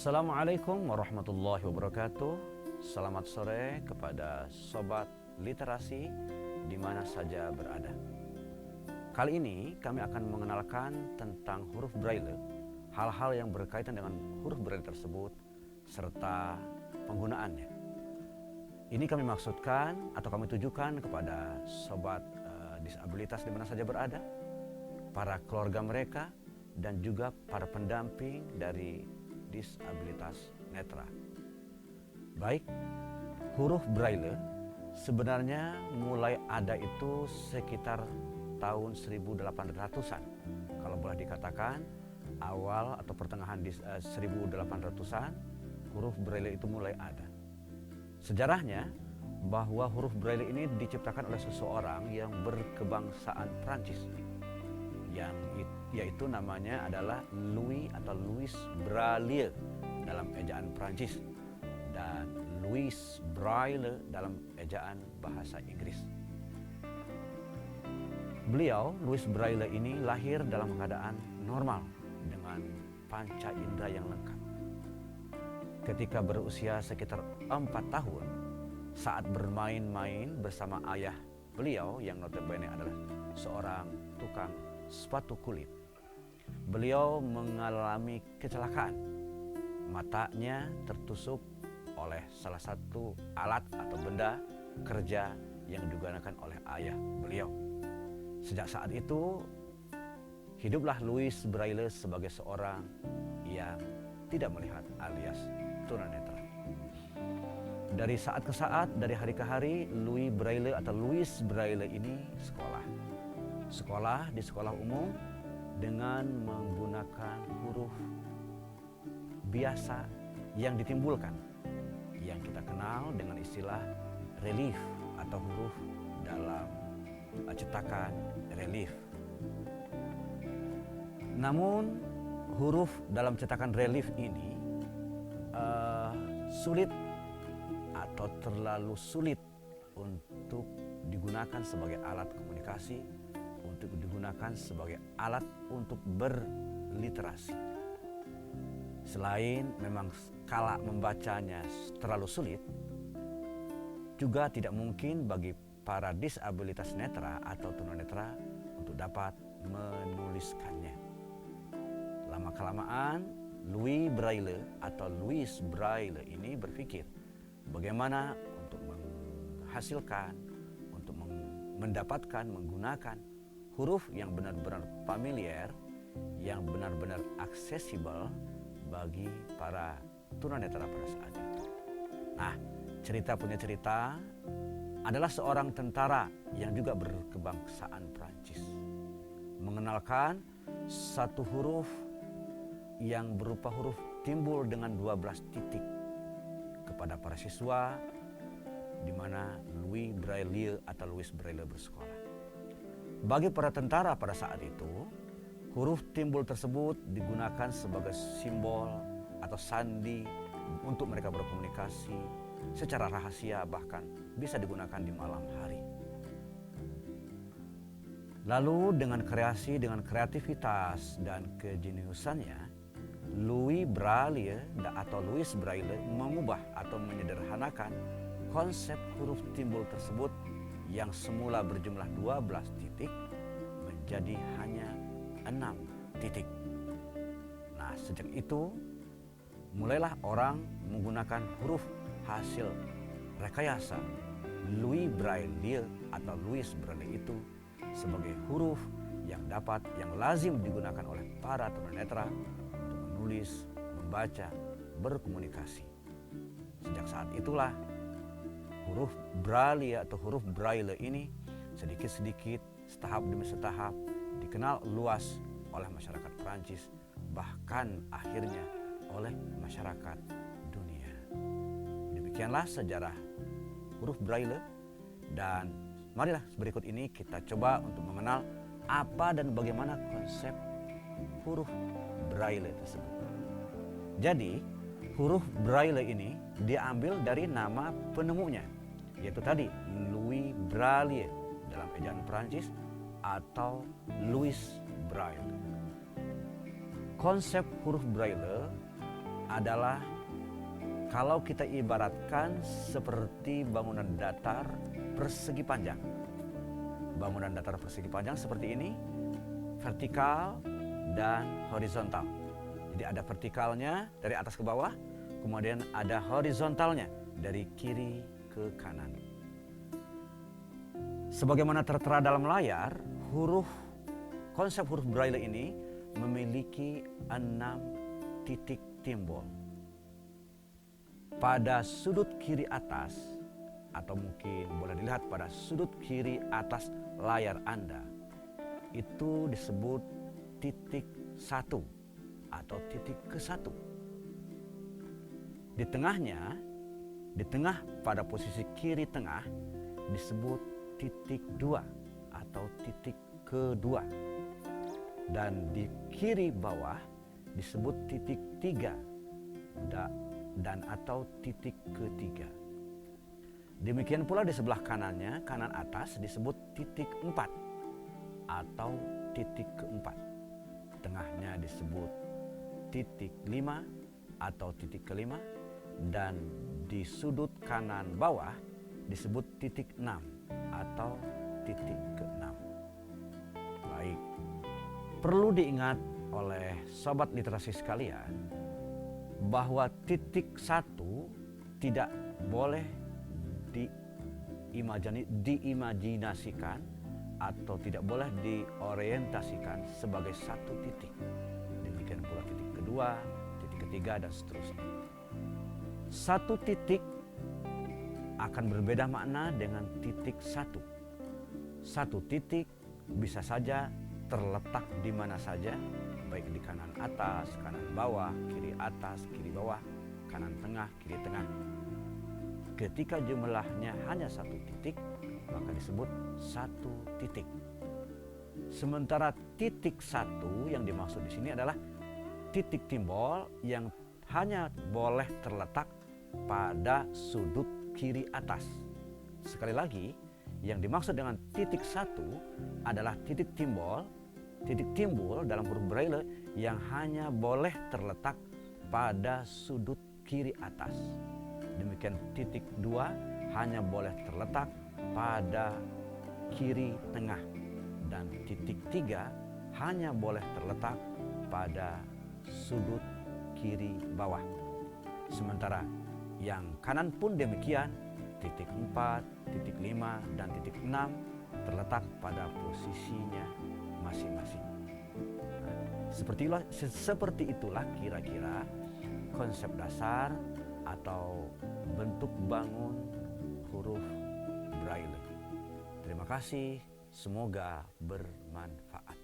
Assalamualaikum warahmatullahi wabarakatuh. Selamat sore kepada sobat literasi di mana saja berada. Kali ini kami akan mengenalkan tentang huruf Braille, hal-hal yang berkaitan dengan huruf Braille tersebut serta penggunaannya. Ini kami maksudkan atau kami tujukan kepada sobat disabilitas di mana saja berada, para keluarga mereka dan juga para pendamping dari disabilitas netra. Baik, huruf Braille sebenarnya mulai ada itu sekitar tahun 1800-an. Kalau boleh dikatakan awal atau pertengahan 1800-an huruf Braille itu mulai ada. Sejarahnya bahwa huruf Braille ini diciptakan oleh seseorang yang berkebangsaan Prancis, yaitu namanya adalah Louis Braille dalam ejaan Prancis dan Louis Braille dalam ejaan bahasa Inggris. Beliau, Louis Braille ini lahir dalam keadaan normal dengan panca indera yang lengkap. Ketika berusia sekitar 4 tahun, saat bermain-main bersama ayah beliau yang notabene adalah seorang tukang sepatu kulit, beliau mengalami kecelakaan. Matanya tertusuk oleh salah satu alat atau benda kerja yang digunakan oleh ayah beliau. Sejak saat itu, hiduplah Louis Braille sebagai seorang yang tidak melihat alias tunanetra. Dari saat ke saat, dari hari ke hari, Louis Braille ini sekolah di sekolah umum dengan menggunakan huruf biasa yang ditimbulkan, yang kita kenal dengan istilah relief atau huruf dalam cetakan relief. Namun huruf dalam cetakan relief ini sulit atau terlalu sulit untuk digunakan sebagai alat komunikasi, untuk digunakan sebagai alat untuk berliterasi. Selain memang skala membacanya terlalu sulit, juga tidak mungkin bagi para disabilitas netra atau tunanetra untuk dapat menuliskannya. Lama-kelamaan, Louis Braille ini berpikir bagaimana untuk menghasilkan, untuk mendapatkan, menggunakan huruf yang benar-benar familiar, yang benar-benar aksesibel bagi para tunanetra pada saat itu. Nah, cerita punya cerita adalah seorang tentara yang juga berkebangsaan Prancis mengenalkan satu huruf yang berupa huruf timbul dengan 12 titik kepada para siswa di mana Louis Braille bersekolah. Bagi para tentara pada saat itu, huruf timbul tersebut digunakan sebagai simbol atau sandi untuk mereka berkomunikasi secara rahasia, bahkan bisa digunakan di malam hari. Lalu dengan kreativitas dan kejeniusannya, Louis Braille mengubah atau menyederhanakan konsep huruf timbul tersebut yang semula berjumlah 12 titik menjadi hanya 6 titik. Nah, sejak itu mulailah orang menggunakan huruf hasil rekayasa Louis Braille itu sebagai huruf yang lazim digunakan oleh para tunanetra untuk menulis, membaca, berkomunikasi. Sejak saat itulah huruf Braille ini sedikit-sedikit, setahap demi setahap dikenal luas oleh masyarakat Prancis, bahkan akhirnya oleh masyarakat dunia. Demikianlah sejarah huruf Braille, dan marilah berikut ini kita coba untuk mengenal apa dan bagaimana konsep huruf Braille tersebut. Jadi, huruf Braille ini diambil dari nama penemunya, yaitu tadi Louis Braille dalam ejaan Prancis atau Louis Braille. Konsep huruf Braille adalah kalau kita ibaratkan seperti bangunan datar persegi panjang. Bangunan datar persegi panjang seperti ini, vertikal dan horizontal. Jadi ada vertikalnya dari atas ke bawah, kemudian ada horizontalnya dari kiri ke kanan. Sebagaimana tertera dalam layar, konsep huruf Braille ini memiliki 6 titik timbul. Pada sudut kiri atas, atau mungkin boleh dilihat pada sudut kiri atas layar Anda, itu disebut titik 1 atau titik ke-1. Di tengah pada posisi kiri tengah disebut titik 2 atau titik ke-2. Dan di kiri bawah disebut titik 3 dan atau titik ke-3. Demikian pula di sebelah kanannya, kanan atas disebut titik 4 atau titik ke-4. Tengahnya disebut titik 5 atau titik ke-5, dan di sudut kanan bawah disebut titik 6 atau titik ke-6. Baik, perlu diingat oleh sobat literasi sekalian bahwa titik 1 tidak boleh diimajinasikan atau tidak boleh diorientasikan sebagai satu titik. Demikian pula titik kedua, titik ketiga, dan seterusnya. Satu titik akan berbeda makna dengan titik 1. Satu titik bisa saja terletak di mana saja, baik di kanan atas, kanan bawah, kiri atas, kiri bawah, kanan tengah, kiri tengah. Ketika jumlahnya hanya satu titik, maka disebut satu titik. Sementara titik 1 yang dimaksud di sini adalah titik timbul yang hanya boleh terletak pada sudut kiri atas. Sekali lagi, yang dimaksud dengan titik 1 adalah titik timbul dalam huruf Braille yang hanya boleh terletak pada sudut kiri atas. Demikian titik 2 hanya boleh terletak pada kiri tengah, dan titik 3 hanya boleh terletak pada sudut kiri bawah. Sementara yang kanan pun demikian, titik 4, titik 5, dan titik 6 terletak pada posisinya masing-masing. Seperti itulah kira-kira konsep dasar atau bentuk bangun huruf Braille. Terima kasih, semoga bermanfaat.